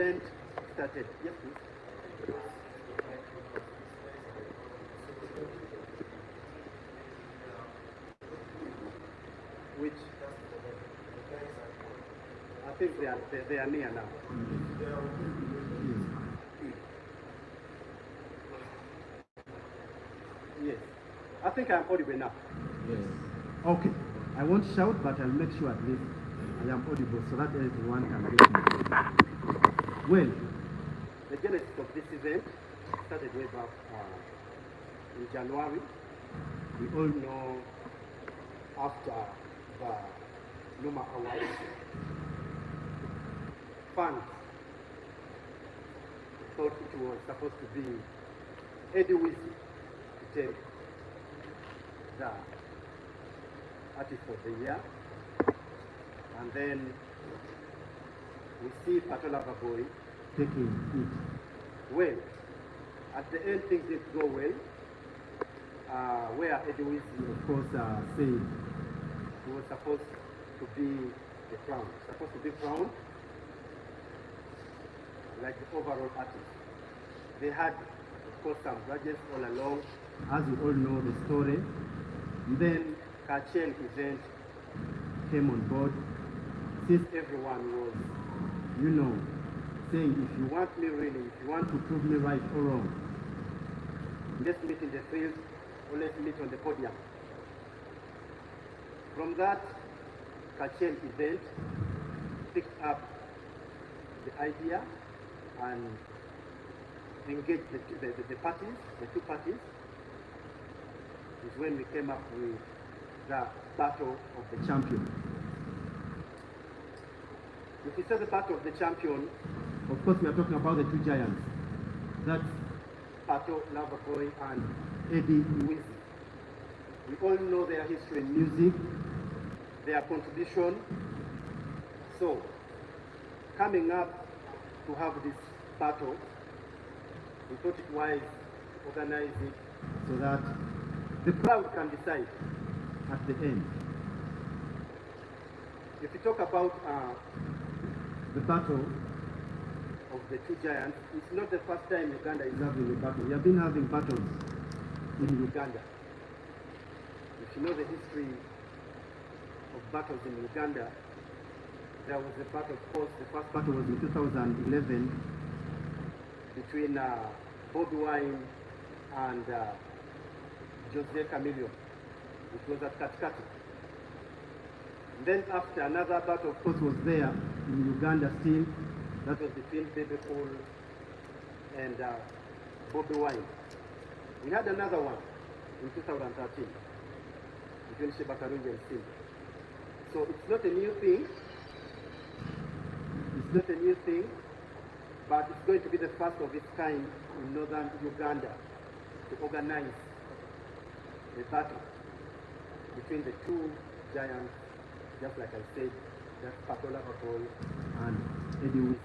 event started. Yes, please. Which I think they are near now. Yes. I think I'm audible now. Yes. Okay. I won't shout, but I'll make sure at least I am audible so that everyone can get me. Well, the genesis of this event started way back in January. We all know after the Numa Awards, fans thought it was supposed to be Eddy Wizzy to take the artist of the year, and then we see Pato Loverboy taking it. Well, at the end things didn't go well, where Eddy Wizzy, of course, said he was supposed to be the crown, supposed to be crowned like the overall artist. They had, of course, some grudges all along, as you all know the story. And then Kachel event came on board, since everyone was, saying, if you want me really, if you want to prove me right or wrong, let's meet in the field or let's meet on the podium. From that, Kachel event picked up the idea and engaged the parties, the two parties, is when we came up with the Battle of the Champion. If we say the Battle of the Champion, of course we are talking about the two giants. That's Pato, Loverboy, and Eddy, Wizzy. We all know their history in music, their contribution. So, coming up to have this battle, we thought it wise to organize it so that the crowd can decide at the end. If you talk about the battle of the two giants, it's not the first time Uganda is having a battle. We have been having battles in Uganda. If you know the history of battles in Uganda, there was a battle, of course, the first battle was in 2011 between Bobi Wine and Jose Chameleon, which was at Katikati. And then after, another battle, of course, was there in Uganda still. That was between Baby Paul and Bobi Wine. We had another one in 2013 between Sheba Karungi and Sim. So it's not a new thing. It's not a new thing, but it's going to be the first of its kind in northern Uganda to organize a battle between the two giants, just like I said, that's Pato Loverboy and Eddy Wizzy.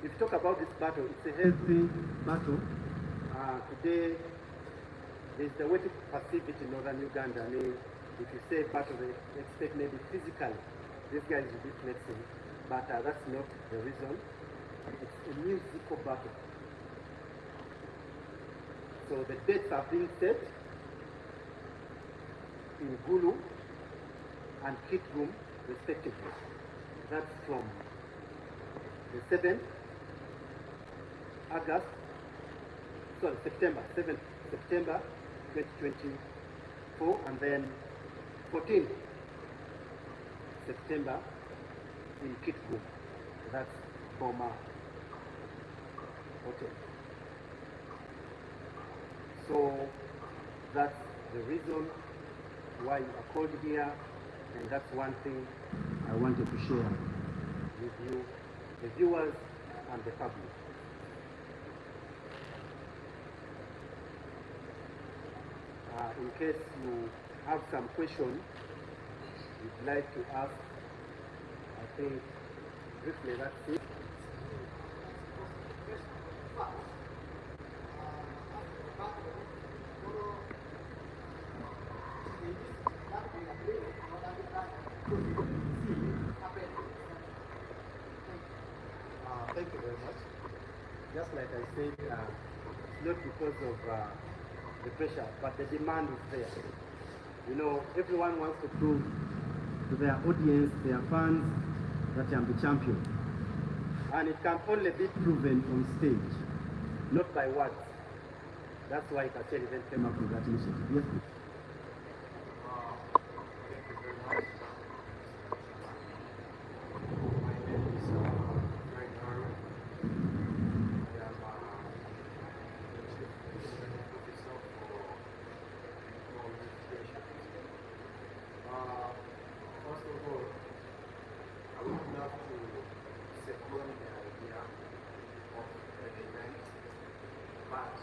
If you talk about this battle, it's a healthy battle. Today, there's the way to perceive it in northern Uganda. I mean, if you say battle, they expect maybe physically, this guy is a bit flexing, but that's not the reason. It's a musical battle. So the dates are being set in Gulu and Kit Room, respectively. That's from the 7th August, sorry, September, 7th September 2024, and then 14th September in Kit Room. That's Boma Hotel. So that's the reason why you are called here, and that's one thing I wanted to share with you, the viewers and the public. In case you have some question you'd like to ask, I think briefly that's it. Thank you very much. Just like I said, it's not because of the pressure, but the demand is there. You know, everyone wants to prove to their audience, their fans, that I'm the champion. And it can only be proven on stage, not by words. That's why Kachel then came up with that initiative. Yes, please. Thank you very much. My name is Frank Harwood. I am the Chief Executive Officer for Technology Education. First of all, I would love to second the idea of an event, but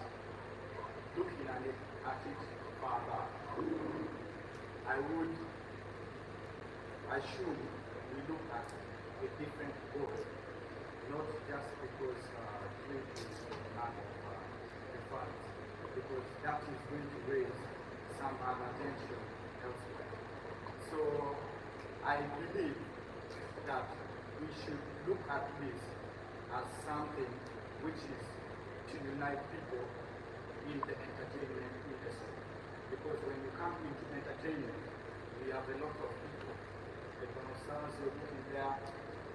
looking at it further, I should we look at a different goal, not just because drinking is the man of the funds, because that is going to raise some other tension elsewhere. So I believe that we should look at this as something which is to unite people in the entertainment industry. Because when you come into entertainment, we have a lot of people. The connoisseurs you're looking there,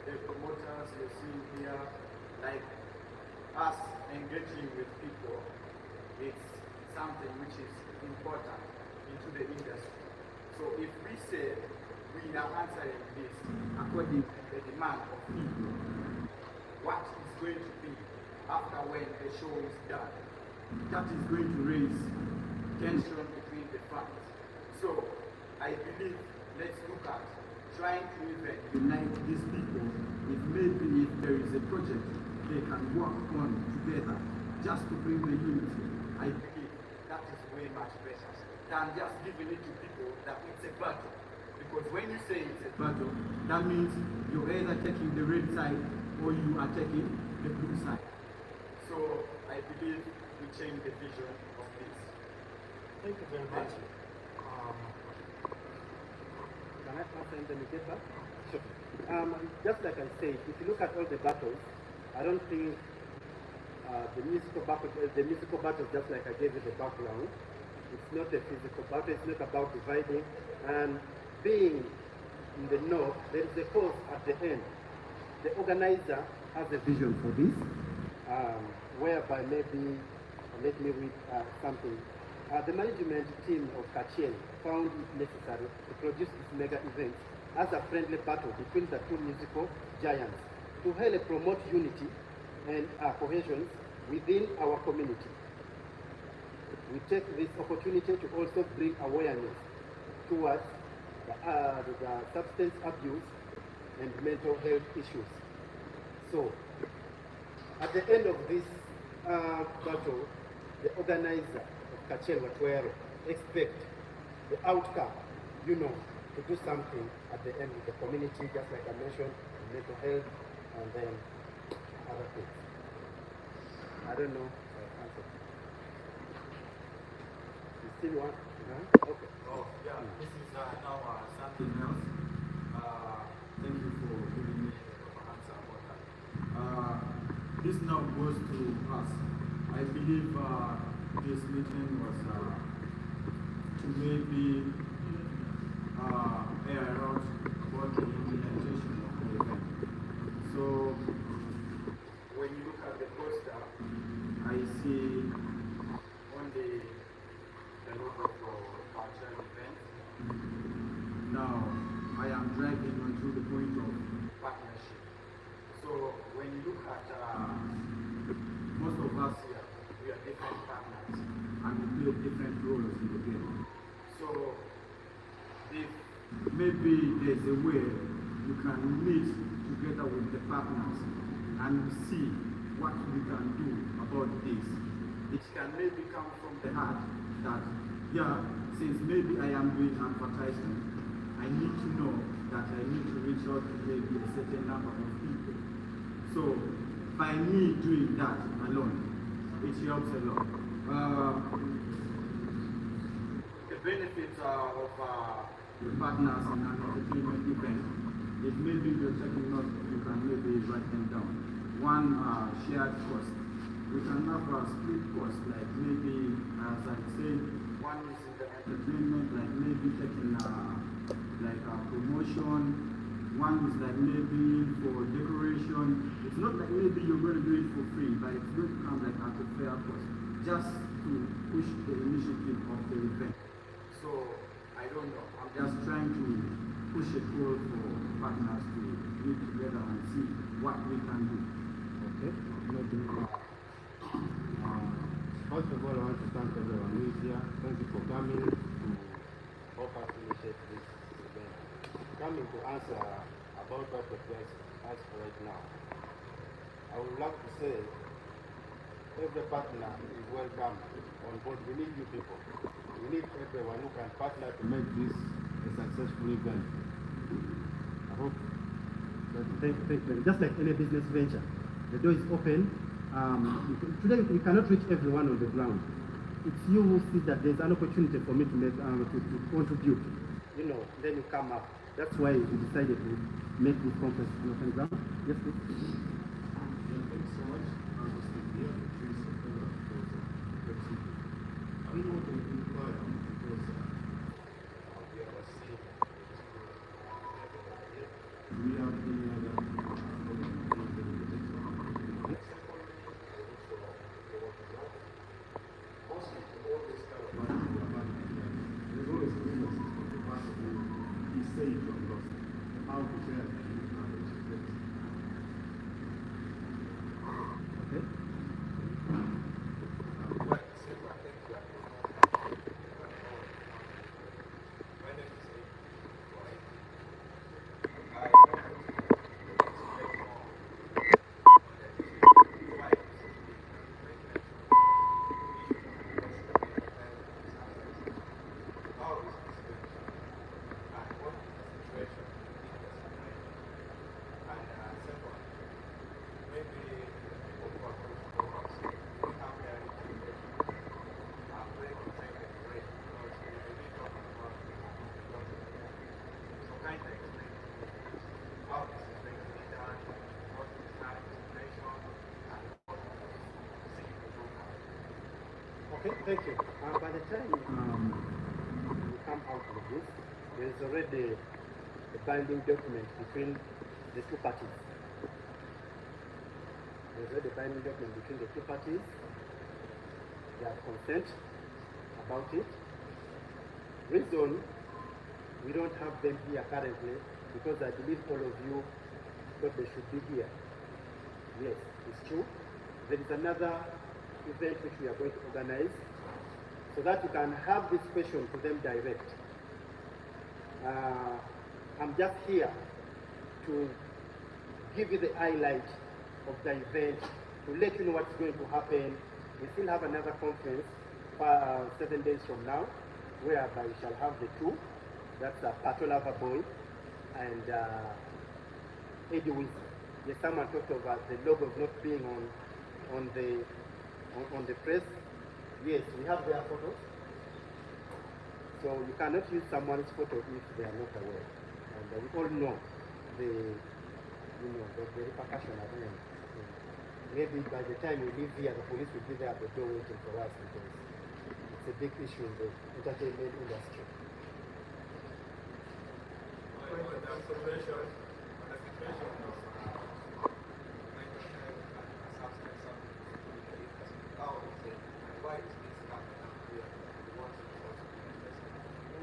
the promoters you're seeing here, like us engaging with people, it's something which is important into the industry. So if we say we are answering this according to the demand of people, what is going to be after when the show is done? That is going to raise tension between the fans. So I believe let's look at trying to even unite these people. If there is a project they can work on together just to bring the unity, I believe that is way much better than just giving it to people that it's a battle. Because when you say it's a battle, that means you're either taking the red side or you are taking the blue side. So I believe we change the vision of this. Thank you very much. Can I answer and then we get back? Sure. Just like I said, if you look at all the battles, I don't think the musical battles, just like I gave you the background, it's not a physical battle, it's not about dividing. And being in the north, there is a cause at the end. The organizer has a vision for this, whereby maybe, let me read something. The management team of Kachel found it necessary to produce this mega event as a friendly battle between the two musical giants to help promote unity and cohesion within our community. We take this opportunity to also bring awareness towards the substance abuse and mental health issues. So, at the end of this battle, the organizer of Kachel Watwero expect the outcome, to do something at the end with the community, just like I mentioned, mental health, and then other things. I don't know if I answered. You still want? Okay. Oh, yeah, this is now something else. Thank you for giving me an answer about that. This now goes to us. I believe this meeting was to maybe air out about the implementation of the event. So, when you look at the poster, I see only the logo for cultural event. Now, I am driving onto the point of partnership. So, when you look at most of us here, we are different partners and we play different roles in the game. So, if maybe there's a way you can meet together with the partners and see what we can do about this. It can maybe come from the heart that, yeah, since maybe I am doing advertising, I need to know that I need to reach out to maybe a certain number of people. So, by me doing that alone, it helps a lot. The benefits of the partners in an entertainment event, if maybe you're taking notes, you can maybe write them down. one shared cost. We can have a split cost, like maybe, as I said, one is in the entertainment, like maybe taking like a promotion. One is like maybe for decoration. It's not like maybe you're going to do it for free, but it's going to come like at a fair cost, just to push the initiative of the event. So I don't know. I'm just trying to push a call for partners to meet together and see what we can do. Okay. First of all, I want to thank everyone who is here. Thank you for coming to help us initiate this event. Coming to answer about what the guys asked right now, I would like to say every partner is welcome on board. We need you people. We need everyone who can partner to make this a successful event. I hope. Thank you. Just like any business venture, the door is open. Today we cannot reach everyone on the ground. It's you who see that there's an opportunity for me to make to contribute. You know, then you come up. That's why we decided to make this conference on the ground. Yes, please. Thank you so much. I don't know what they imply because we are Okay, thank you. By the time we come out of this, there is already a binding document between the two parties. There is already a binding document between the two parties. They have consent about it. Reason we don't have them here currently because I believe all of you thought they should be here. Yes, it's true. There is another event which we are going to organize so that you can have this question to them direct. I'm just here to give you the highlight of the event, to let you know what's going to happen. We still have another conference 7 days from now, whereby we shall have the two. That's Pato, Loverboy, and Eddy, Wizzy. Yes, someone talked about the logos not being on the press. Yes, we have their photos. So you cannot use someone's photo if they are not aware. And we all know the repercussion at the end. Maybe by the time we leave here, the police will be there at the door waiting for us because it's a big issue in the entertainment industry.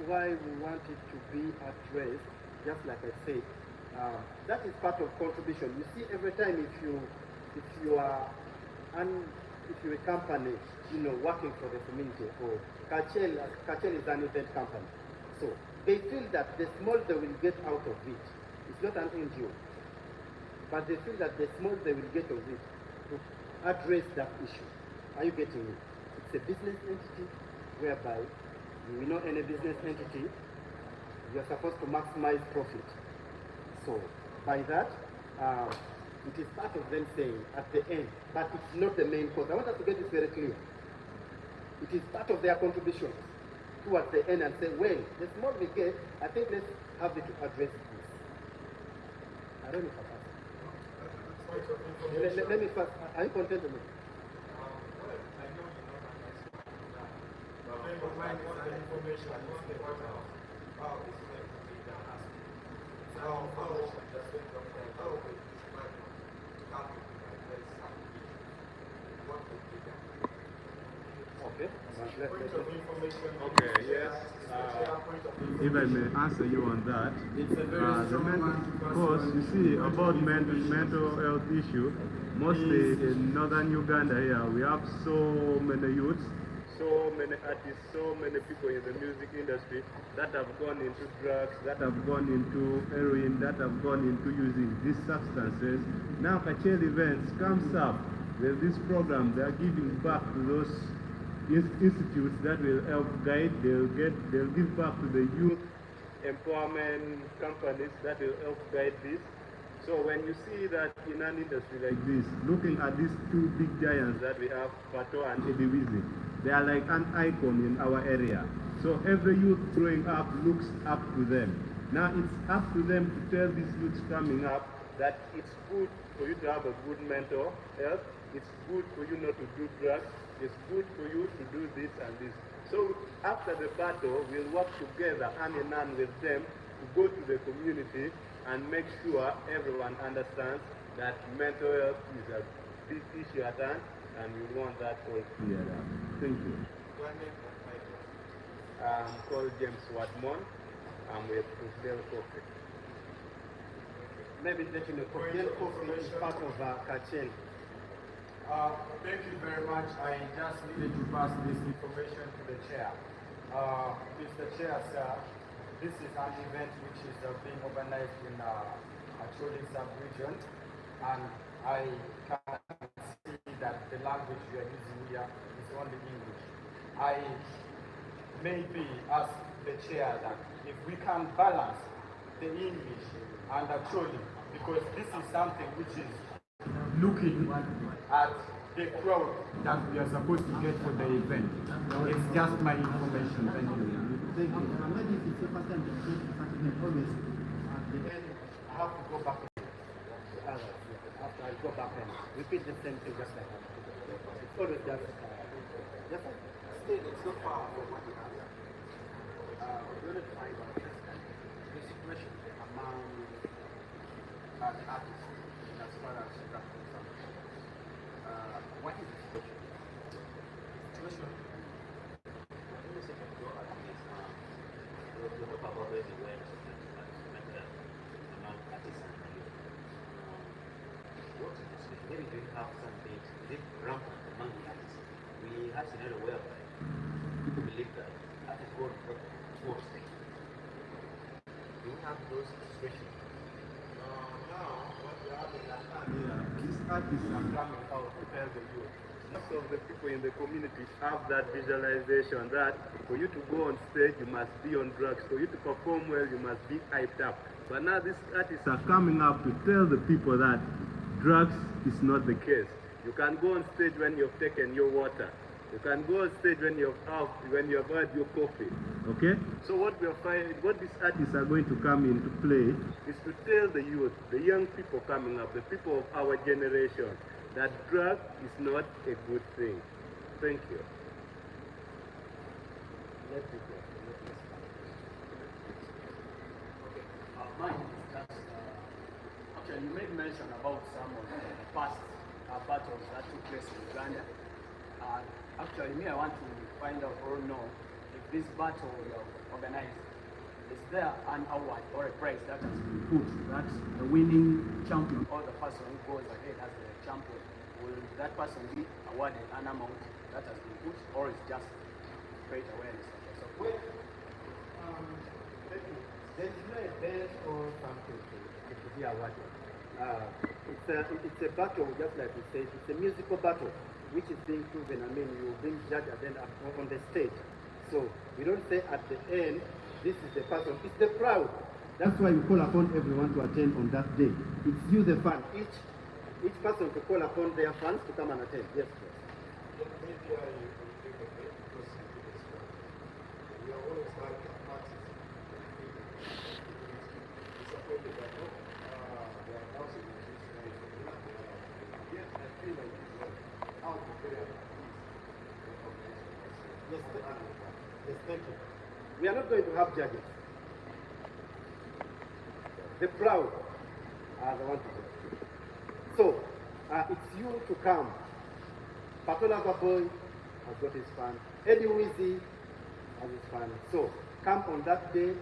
Why we want it to be addressed, just like I said, that is part of contribution. You see, every time if you are a company, working for the community, or Kachel is an event company, so they feel that the small they will get out of it, it's not an NGO, but they feel that the small they will get of it to address that issue. Are you getting it? It's a business entity whereby we know any business entity, you're supposed to maximize profit. So by that, it is part of them saying at the end, but it's not the main cause. I want us to get this very clear. It is part of their contribution towards the end and say, well, the small we get, I think let's have it to address this. I don't know if I point of information. Let me first, are you content with me? Well, I know you're not an expert in that. But friend of mine is an information. I want the water. Wow, this is a big asking. So, information just went up there. How will this man come to my first application? What will be done? Okay. Point of information. Okay, yes. If I may answer you on that, of course, you see about mental health issue, mostly in northern Uganda here, we have so many youths, so many artists, so many people in the music industry that have gone into drugs, that have gone into heroin, that have gone into using these substances. Now Kachel Events comes up with this program. They are giving back to those institutes that will help guide. They'll give back to the youth empowerment companies that will help guide this. So when you see that in an industry like this, looking at these two big giants that we have, Pato and Eddy Wizzy, they are like an icon in our area. So every youth growing up looks up to them. Now it's up to them to tell these youths coming up that it's good for you to have a good mental health. It's good for you not to do drugs. It's good for you to do this and this. So after the battle, we'll work together hand in hand with them to go to the community and make sure everyone understands that mental health is a big issue at hand, and we want that all cleared up. Thank you. I'm called James Watmon. I'm with Del Coffee. Maybe let you know, Del Coffee is part of Kachel. Thank you very much. I just needed to pass this information to the chair. Mr. Chair, sir, this is an event which is being organized in Acholi sub-region, and I can see that the language we are using here is only English. I maybe ask the chair that if we can balance the English and Acholi, because this is something which is looking at the crowd that we are supposed to get for the event. It's just my information. Thank you. Thank you. And maybe if it's your first time to create such event, always at the end, I have to go back to others. After I go back and repeat the same thing just like that. It's always just Still, it's so far from what you have. We're going to find out the situation among the artists as far as rap concerned. What is the situation? Situation. Let me say that your artists, you talk about where they went among artists and youth. What is the situation? Maybe do you have something, is it rampant among the artists? We have scenario whereby people believe that artists go to state. Do you have those situations? Now, what we have in These artists are coming out to tell the youth. Most of the people in the community have that visualization that for you to go on stage, you must be on drugs. For you to perform well, you must be hyped up. But now these artists are coming up to tell the people that drugs is not the case. You can go on stage when you've taken your water. You can go on stage when you've had your coffee. Okay? So what these artists are going to come into play is to tell the youth, the young people coming up, the people of our generation, that drug is not a good thing. Thank you. let me go. Okay, mine, that's, actually you made mention about some of the past battles that took place in Uganda. Actually, me, I want to find out or know if this battle you have organized, is there an award or a prize that has been put that the winning champion or the person who goes ahead as the champion, will that person be awarded an amount that has been put, or is just great awareness? So, Well, there is no event or something to be awarded. It's a battle, just like we said, it's a musical battle, which is being proven. I mean, you being judged and then on the stage. So we don't say at the end, this is the person, it's the crowd. That's why we call upon everyone to attend on that day. It's you, the fan. Each person to call upon their fans to come and attend. Yes, sir. We are always like artists. Disappointed that they are announcing this have judges. The crowd are the one to do. So, it's you to come. Pato Loverboy has got his fan. Eddy Wizzy has his fan. So, come on that day,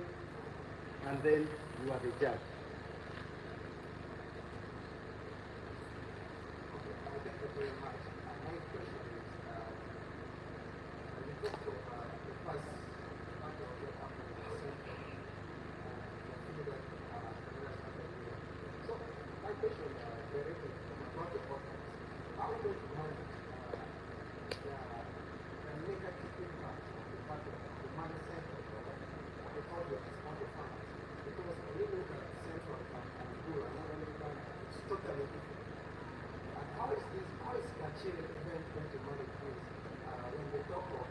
and then you are the judge. Thank you very much. My question is, you talked of the first part of your so my question directly about the podcast. How do you manage the negative impact of the part of the mindset of the audience on the fans? Because when you look at Central and Gulu and other it's totally different. And how is Kachiri event going to manage this when we talk of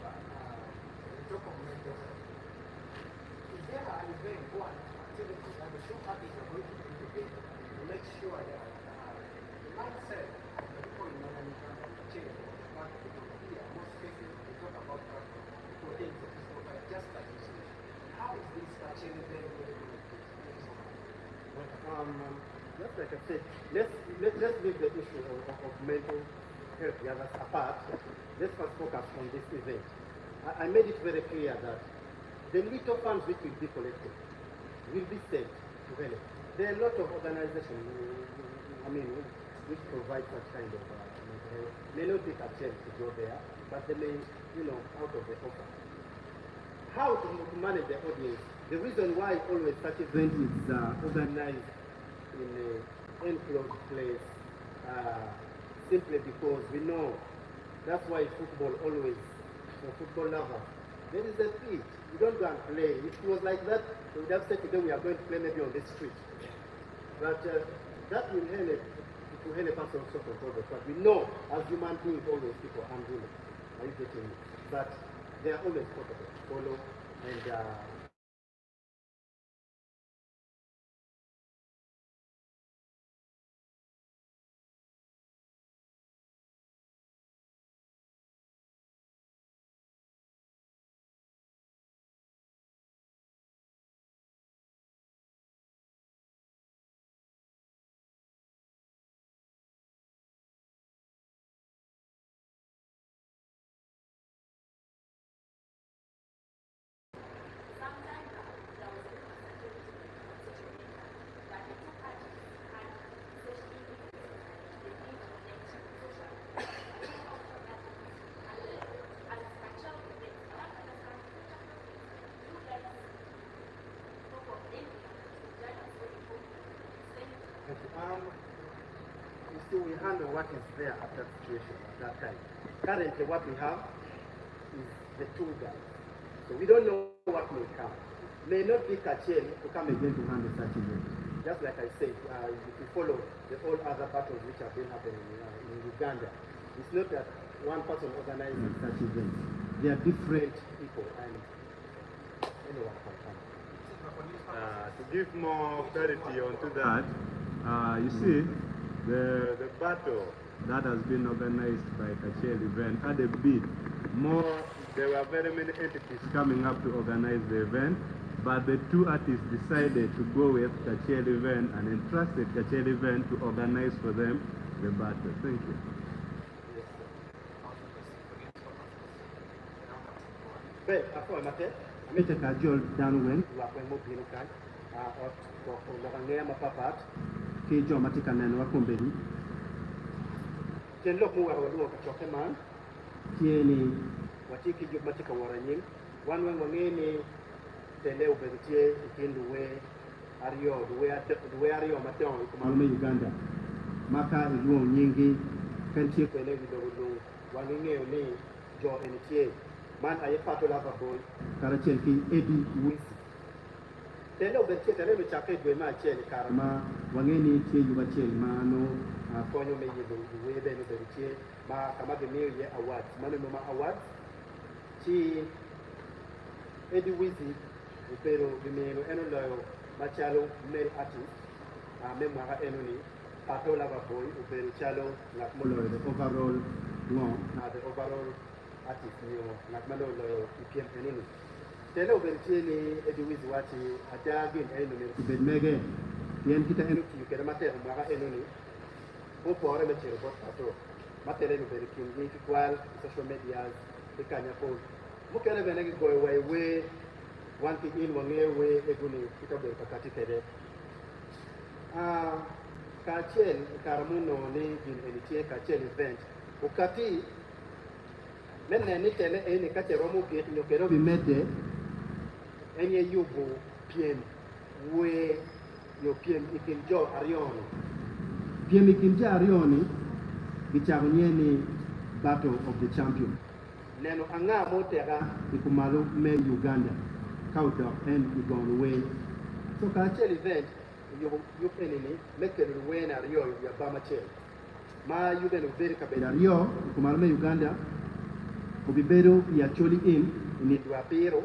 mental health? Is there an event or an activity that the show parties are going to do together to make sure that the mindset of the people in Northern Uganda will change? But because here, most cases, we talk about people things of this profile, just like you said. How is this Kachiri event going to manage this? Just like I said, let's leave the issue of mental health the others apart. Let's first focus on this event. I made it very clear that the little funds which will be collected will be sent to help. There are a lot of organizations, which provide such kind of mental health. May not take a chance to go there, but they may, out of the offer. How to manage the audience? The reason why always such event is organized in an enclosed place, simply because we know that's why football always, for football lovers, there is a pitch. You don't go and play. If it was like that, they would have said today we are going to play maybe on the street. But that will help, it will help us also control the crowd. We know as human beings always people are unruly. Are you getting me? But they are always possible to follow and you see, we handle what is there at that situation, at that time. Currently, what we have is the tour guide. So we don't know what may come. May not be Kachel to come again to handle such event. Just like I said, if you follow the all other battles which have been happening in Uganda, it's not that one person organizing such events. They are different people, and anyone can come. To give more clarity onto that, you see, the battle that has been organized by Kachel event had a bid. There were very many entities coming up to organize the event, but the two artists decided to go with Kachel event and entrusted Kachel event to organize for them the battle. Thank you. But after I met a casual down when you are going to be okay. Or Lorangea Papat, Kijo Matikan and Wakumbedi. Ken look more or look at Chokeman, Tieni, Watiki Matika Warani, one when Wangeni, Teleo Bertier, in the way Ario, the way Ario Maton, Malme Uganda. Maka is Luon Yingi, Kenchi Pelevi, Wangini, Joe and Tie. Man, I Pato Loverboy, Karachelki, Eddy Wizzy. Telo Bertier, Tele Chapet, Wema Chel, Karma, Wangeni, Tia Yubachel, Mano, Fonyo May, the way Ben Bertier, Ma Kamaka New Year Awards, Manoma Awards, Chi Eddy Wizzy, Pero, Vimeno, Enolo, Machalo, male artist, Memoira Enoni, Pato Loverboy, Pero Chalo, Lakmolo, the overall, the overall artist, like Malo, EPM Enoni. tele obertie ni Eddy Wizzy wati aja gin eno ne ben mege yen kita eno ti kere mater mwaga eno ni po pore me chero bot pato matele no berikin ni kwal social media de kanya ko mo kere bene gi goy way we wanti in wange we eguni kita ber pakati kede kachel karamuno ni gin enitie kachel event ukati menne ni tele eni kachero mo get nyokero bimede enye yubo piem we yo piem ikin jo arioni piem ikin jo arioni gichago ni battle of the champion neno anga motega ikumalo me Uganda kaudo en igon we so kachel event you penini mekelo we na rio ya bama chel ma yugen uberi kabeda rio ikumalo me Uganda ubibedo ya choli in dwa piro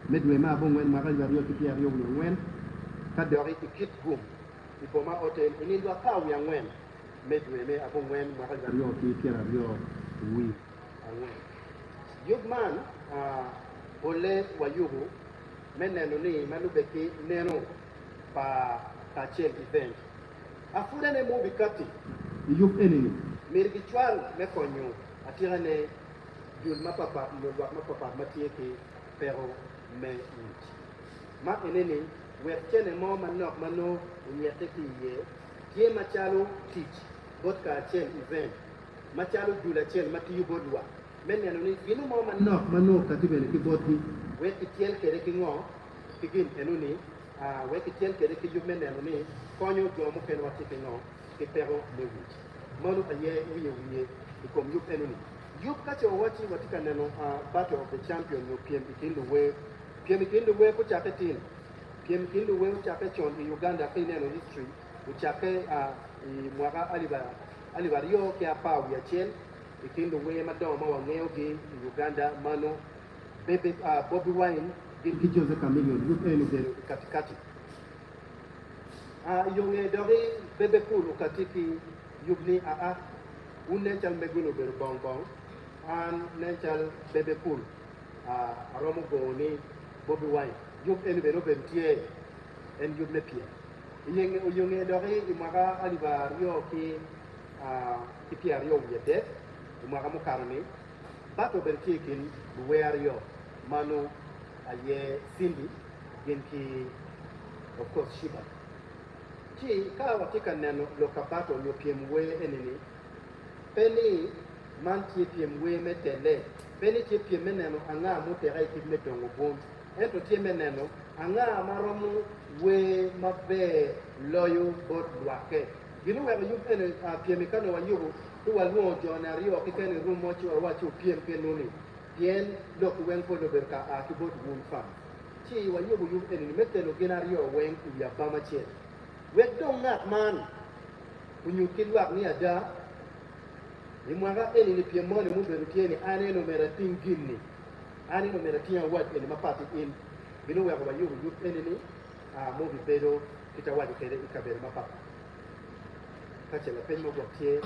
medwe ma bongwen ma kalwa rio kiti rio ngwen kadori ikit gum iboma hotel ini dwa kaw ya ngwen medwe me abongwen ma kalwa rio kiti rio wi angwen yugman ole wa yugu meneno ni manubeki neno pa kachel event afuda ne mo bikati yug enini mirgi chwal me konyo atira ne jul mapapa lolwa mapapa matieke pero me uch ma enene wechene mo manok mano unyete kiye tie machalo teach bot kachel event machalo jula chel matiyu bodwa meneno ni ginu mo manok mano katibele ki botni we itiel kere ki ngo kigin enuni we itiel kere ki yug meneno ni konyo jomo ken watike ngo ki pero me uch manu aye wiye ikom yug enuni yuk kacho wachi watika neno battle of the champion no piem ikindu we ko chake tin piem ikindu we chake chon in Uganda ke neno history uchake i mwaga aliba rio ke apa ya chen ikindu we madoma wangeo gi Uganda mano bebe Bobby Wine gi Jose Chameleone yuk enu de katikati yonge dori bebe cool ukatiki yugni unne chal megulo ber bong bong an nenchal bebe pool aromo go ni Bobby Wine yub en be no bentie en yub ne pie yenge dori imaga aliba rio ki pia rio yete imaga mo karni bato bentie kin where rio manu aye Cindy genki of course Shiba chi ka watika neno lokabato yo piem we enini peni man tie piem we metele peni tie piem meneno anga mo tere ki medongo bom ento tie meneno anga maromu we mabe loyo bot wake ginu we yu ene piem kano wa yugo to wa luo jona rio ki ken room mo chi wa chu piem penuni pien lok wen ko do berka ki bot bom fa chi wa yugo yu ene metelo genario wen ku ya bama che we dong ngat man kunyu kilwak ni ada imwaga eni ni piemone mu beru tieni ane no mera tingini ane no mera tiya wat eni mapati in binu wa ba yugo yup eni ni mo bi bedo kita wadi kede ikabere mapapa kachela penmo go tie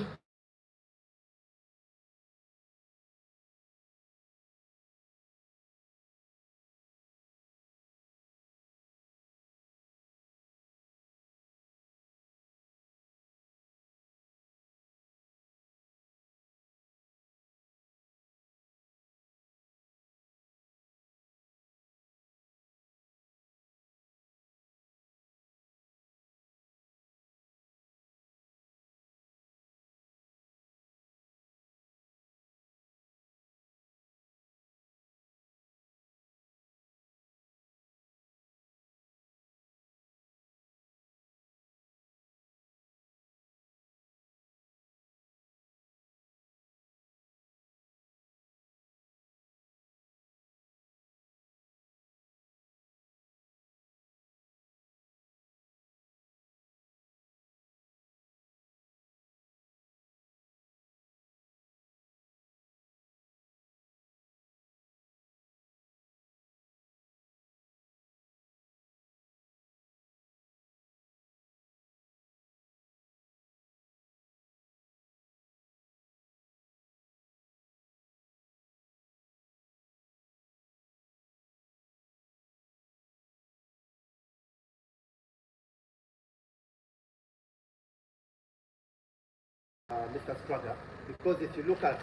Mr. Strugger, because if you look at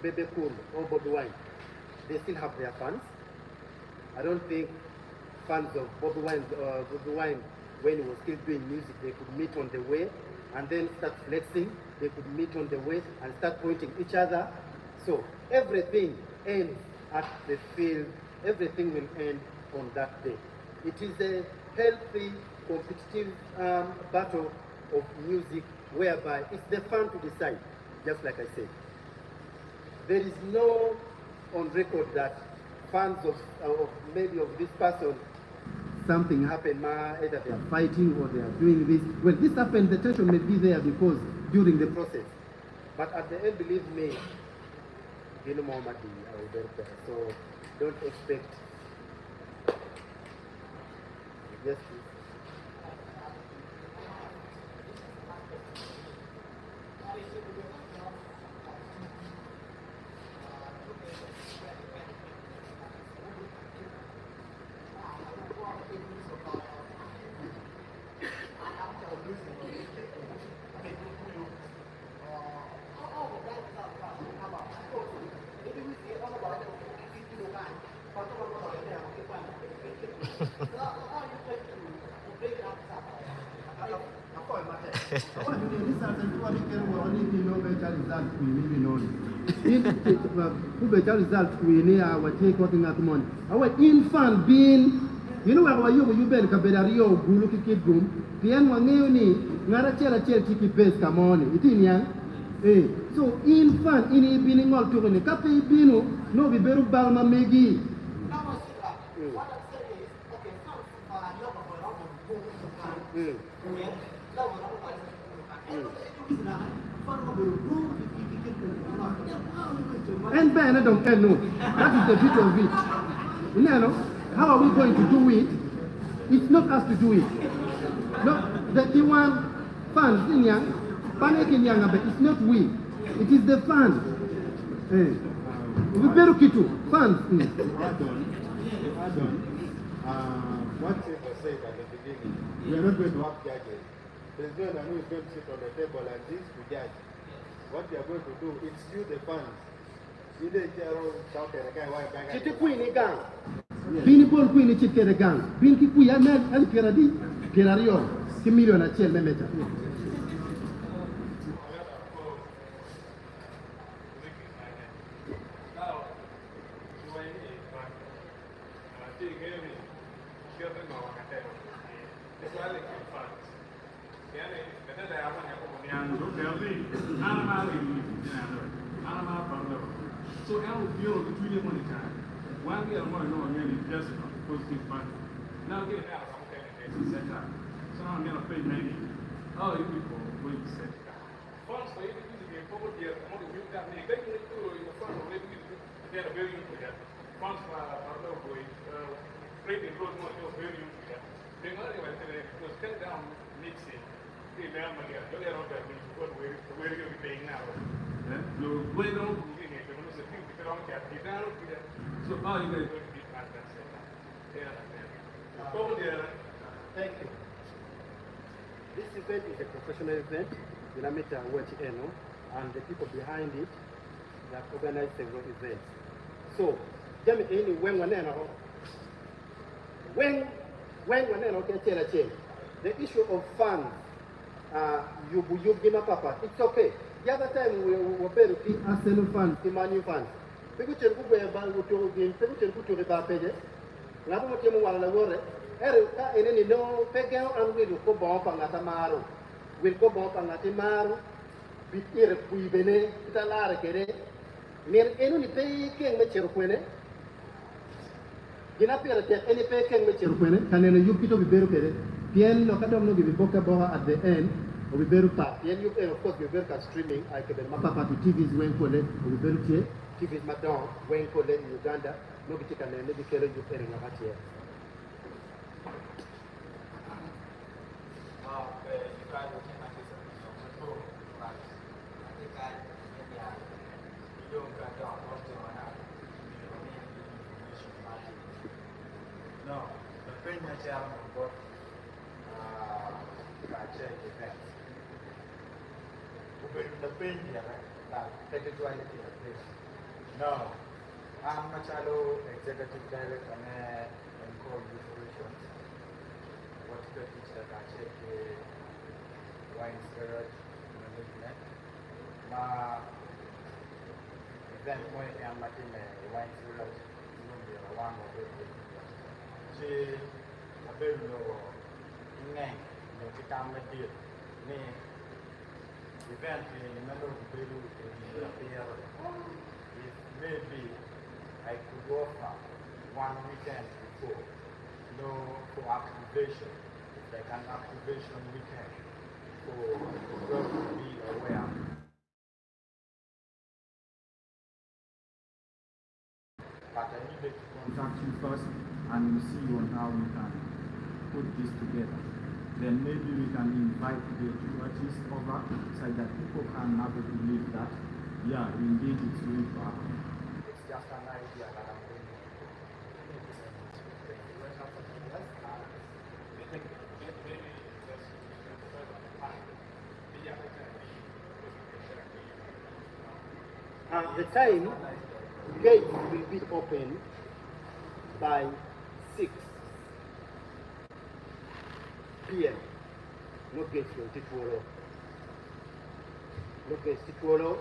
Bebe Cool or Bobby Wine, they still have their fans. I don't think fans of Bobby Wine, when he was still doing music, they could meet on the way and then start flexing. They could meet on the way and start pointing each other. So everything ends at the field. Everything will end on that day. It is a healthy, competitive battle of music whereby it's the fan to decide, just like I said. There is no on record that fans of maybe of this person, something happened, either they are fighting or they are doing this. When this happened, the tension may be there because during the process. But at the end, believe me, you know Muhammad, I will get there. So don't expect. Yes, please. Infant being, you know where you been Kaberario, Gulu Kid Boom, Pian Wanguni, Narachela Tiki Base, come on, it in young. So infant in being all to a cafe bino, no be beru balma megi. What I'm saying is, okay, and Ben, I don't know. That is the beauty of it. You know, how are we going to do it? It's not us to do it. No, the one fans in young, panic in young, but it's not we. It is the fans. We better keep to fans. What Eva said at the beginning, we are not going to have judges. There's no one who is going to sit on the table and this to judge. What we are going to do, it's you, the fans. You the shout at the guy, why back at the gang. Bini bon queen chit the gang. Binki kuya and Keradi, Kerario, Kimillion at Chel Memeta. So I will feel the 2 year money time. One year more, no, really just positive fund. Now get out, I'm going to set up. So now I'm going to pay many. Oh, you people will set it up. Funds for everything to be forward here, I'm going to build that. They take it to in the front of everything. They are very into that. Funds for Loverboy, creating road money was very into that. They know they were telling because cut down mixing. They never get a little bit of where you're going to be paying now. So, wait on. So, oh, you guys going to be fantastic. Thank you. This event is a professional event, Vilameta Wacheno, and the people behind it that organize several events. So, Jamie, when the issue of funds, you give up papa, it's okay. The other time we were very Arsenal fans, the Man U fans. People tell you about to game, people tell you to the page. Labo tell you what I want. Erika, any no pegel and will go bomb and atamaro. Will go bomb and atamaro. Bit here, we bene, Talara Kere. Near any pay king with your quene. Ginapia at any pay king with your quene. Can you put up a better? Pian Locadom no give boca boa at the end. We better tap. And of course, we better streaming. I can map to TVs when called. We better TVs Madon when called in Uganda. Nobody can maybe tell you paying about here. No, the Premier Chairman got check events. the pain here, that spirituality of this. No, I'm Machado, Executive Director and Call Solutions. What the teacher that check the wine spirit management. Ma event mo yang matin wine spirit no one of it. She a bit no ngang no kita medit ni event in middle of Gulu in the pier. If maybe I could offer 1 weekend before, for activation. It's like an activation weekend for girls to be aware. But I needed to contact you first and see on how we can put this together. Then maybe we can invite the tourists over so that people can have a belief that, yeah, indeed it's really bad. It's just an idea that I'm bringing. The time gates will be open by 6 p.m. No gates will take tomorrow. No gates take tomorrow.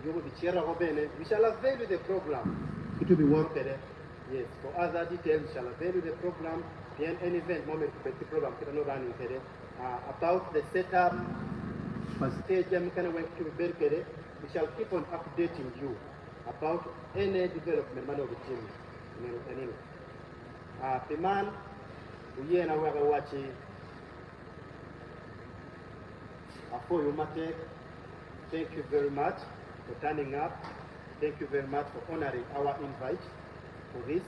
You will be chair of we shall avail the program. It will be worked. Yes, for other details, we shall avail the program. Any event moment the program about the setup, stadium kind of work to be we shall keep on updating you about any development man of the team. The man we are now watching for you, Mate. Thank you very much for turning up. Thank you very much for honoring our invite for this.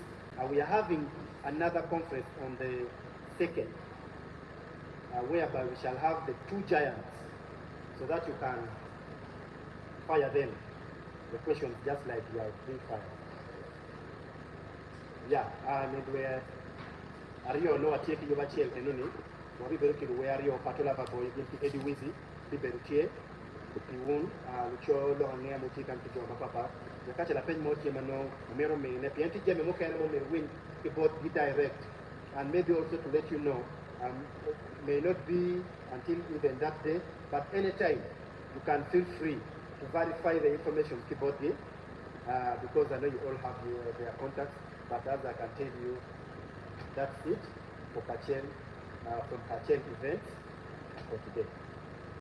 We are having another conference on the 2nd, whereby we shall have the 2 giants, so that you can fire them. The questions just like you are being fired. Yeah, and where are you no taking your chair and in it? Or we very where you Pato Loverboy into Eddy Wizzy, the chair, the wound, Lucho, Long Name, Motikan to John Papa. The catch a pen more Timano, Mero May, and the anti Gemmo can win the board be direct. And maybe also to let you know, may not be until even that day, but anytime you can feel free to verify the information keyboard here, because I know you all have their contacts, but as I can tell you, that's it for Kachen, from Kachen events for today.